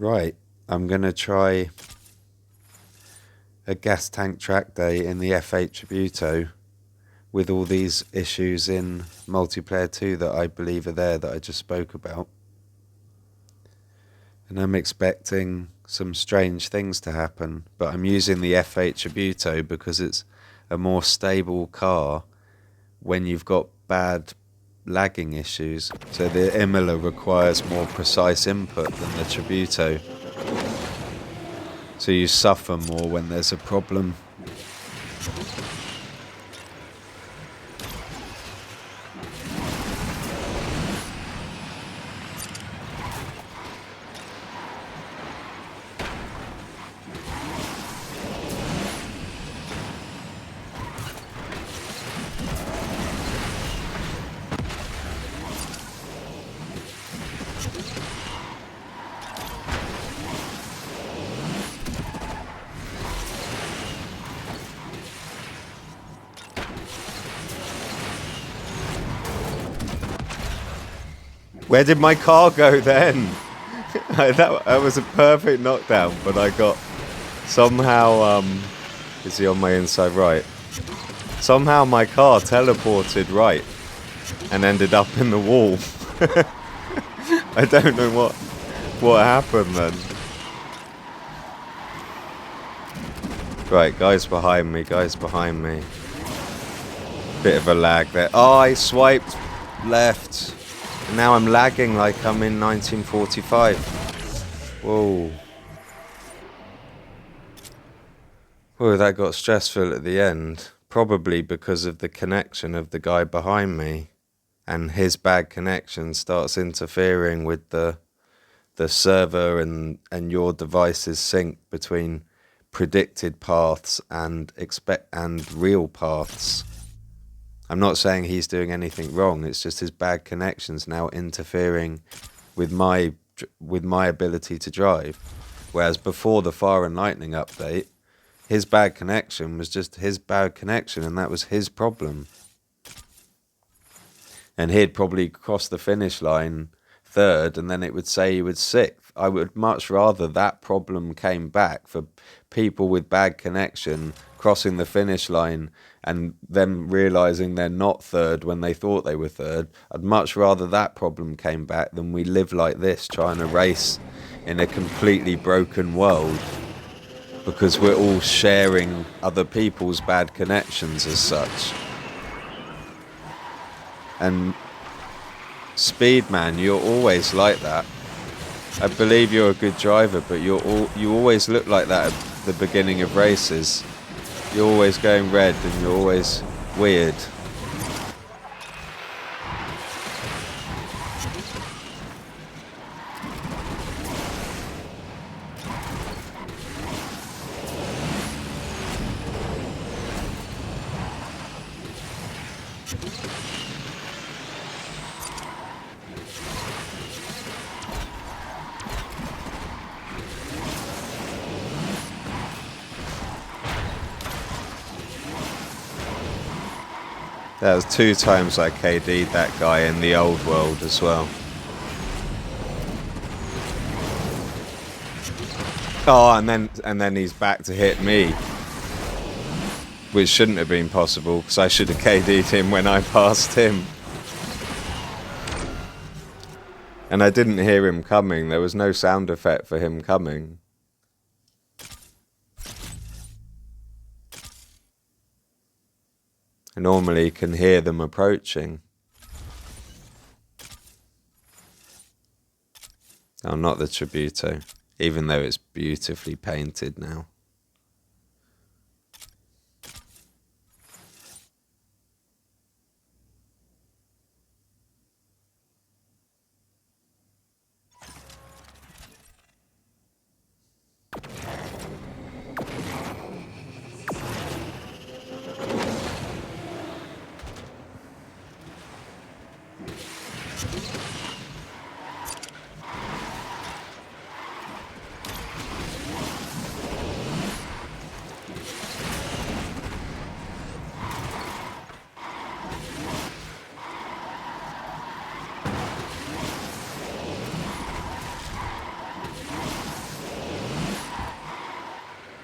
Right, I'm going to try a gas tank track day in the F8 Tributo with all these issues in multiplayer 2 that I believe are there that I just spoke about. And I'm expecting some strange things to happen, but I'm using the F8 Tributo because it's a more stable car when you've got bad lagging issues. So the Imola requires more precise input than the Tributo. So you suffer more when there's a problem. Where did my car go then? that was a perfect knockdown, but I got somehow, is he on my inside right? Somehow my car teleported right and ended up in the wall. I don't know what happened then. Right, guys behind me. Bit of a lag there. Oh, I swiped left. And now I'm lagging like I'm in 1945. Whoa. Whoa, that got stressful at the end. Probably because of the connection of the guy behind me. And his bad connection starts interfering with the server and your device's sync between predicted paths and real paths. I'm not saying he's doing anything wrong. It's just his bad connections now interfering with my ability to drive. Whereas before the Fire and Lightning update, his bad connection was just his bad connection, and that was his problem. And he'd probably cross the finish line third, and then it would say he was sixth. I would much rather that problem came back for people with bad connection crossing the finish line and them realizing they're not third when they thought they were third. I'd much rather that problem came back than we live like this trying to race in a completely broken world because we're all sharing other people's bad connections as such. And Speedman, you're always like that. I believe you're a good driver, but you always look like that at the beginning of races. You're always going red and you're always weird. That was 2 times I KD'd that guy in the old world as well. Oh, and then he's back to hit me, which shouldn't have been possible because I should have KD'd him when I passed him. And I didn't hear him coming. There was no sound effect for him coming. I normally can hear them approaching. Oh, not the Tributo, even though it's beautifully painted now.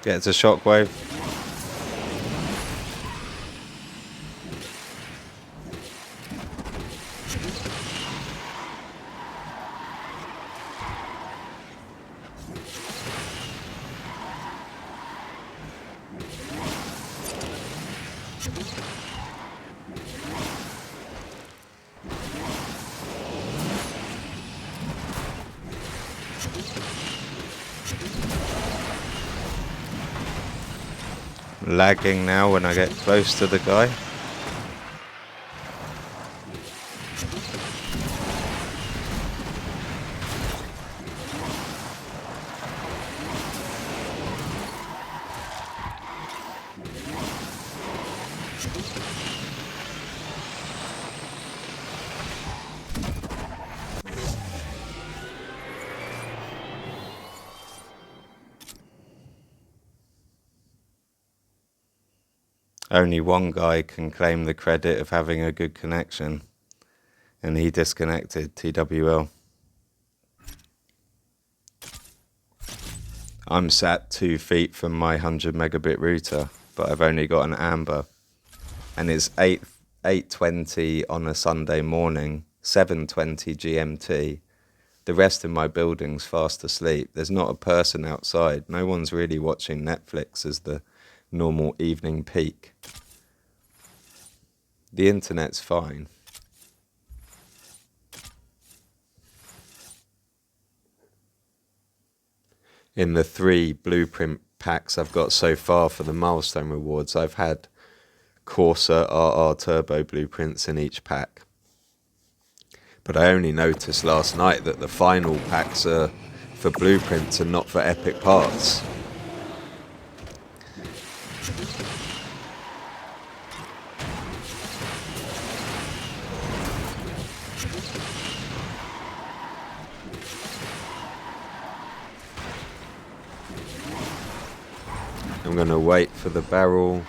Gets a shockwave. Lagging now when I get close to the guy. Only one guy can claim the credit of having a good connection, and he disconnected. TWL. I'm sat 2 feet from my 100 megabit router, but I've only got an amber, and it's 8:20 on a Sunday morning, 7:20 GMT. The rest of my building's fast asleep. There's not a person outside. No one's really watching Netflix as the normal evening peak. The internet's fine. In the 3 blueprint packs I've got so far for the milestone rewards, I've had Corsa RR Turbo blueprints in each pack. But I only noticed last night that the final packs are for blueprints and not for epic parts. I'm going to wait for the barrel.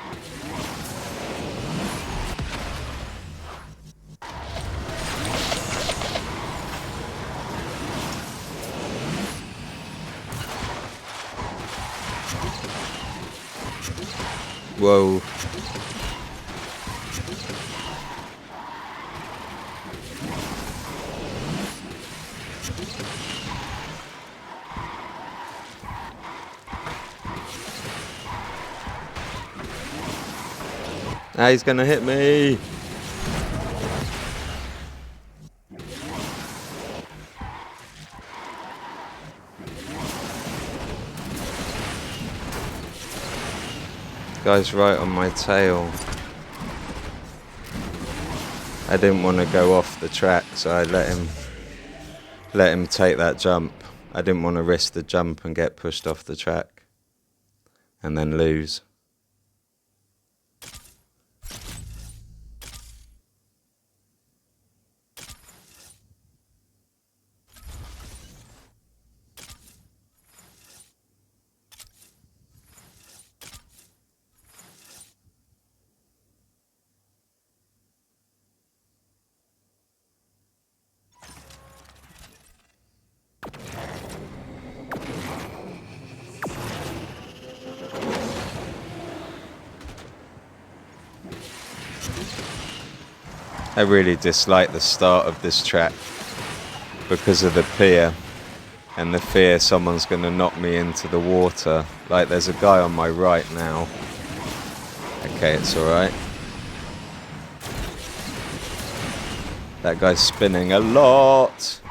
Whoa. Ah, he's gonna hit me. Guy's right on my tail. I didn't want to go off the track, so I let him take that jump. I didn't want to risk the jump and get pushed off the track and then lose. I really dislike the start of this track because of the pier and the fear someone's going to knock me into the water. Like, there's a guy on my right now. Okay, it's alright. That guy's spinning a lot.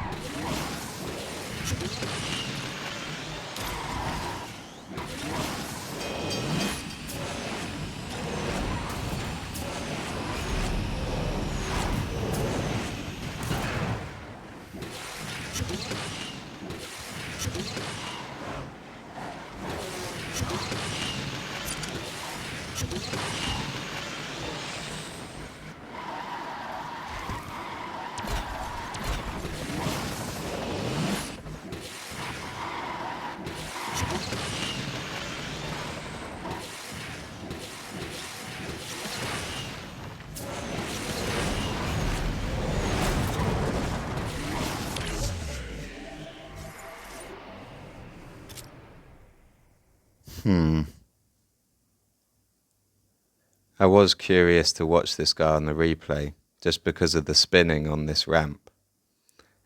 I was curious to watch this guy on the replay just because of the spinning on this ramp.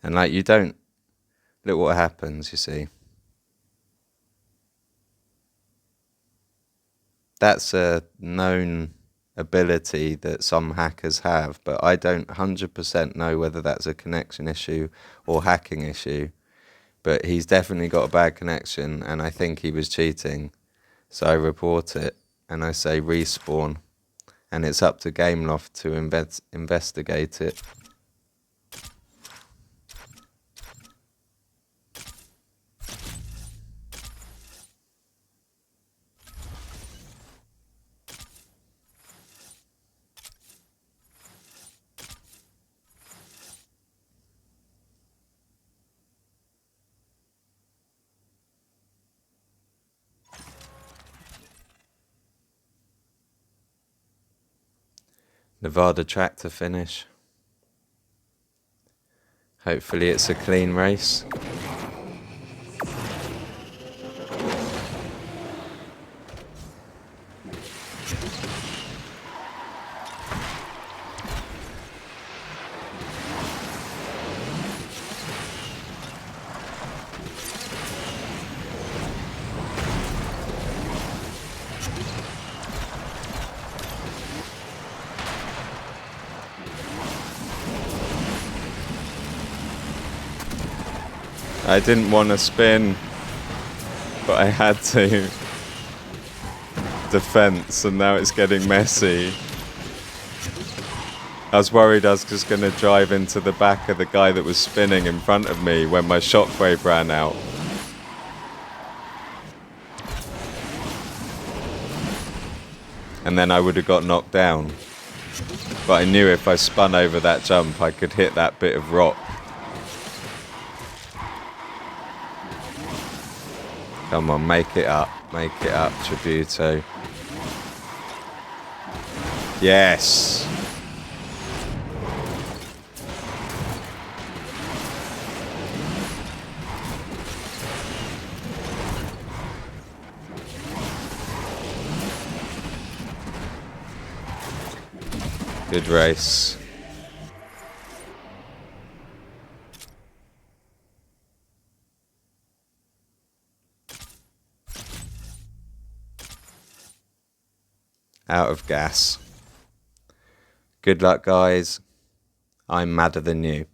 And like, you don't look what happens, you see. That's a known ability that some hackers have, but I don't 100% know whether that's a connection issue or hacking issue. But he's definitely got a bad connection, and I think he was cheating. So I report it, and I say respawn, and it's up to Gameloft to investigate it. Nevada track to finish. Hopefully it's a clean race. I didn't want to spin, but I had to. Defense, and now it's getting messy. I was worried I was just going to drive into the back of the guy that was spinning in front of me when my shockwave ran out. And then I would have got knocked down. But I knew if I spun over that jump, I could hit that bit of rock. Come on, make it up, Tributo. Yes! Good race. Out of gas. Good luck, guys. I'm madder than you.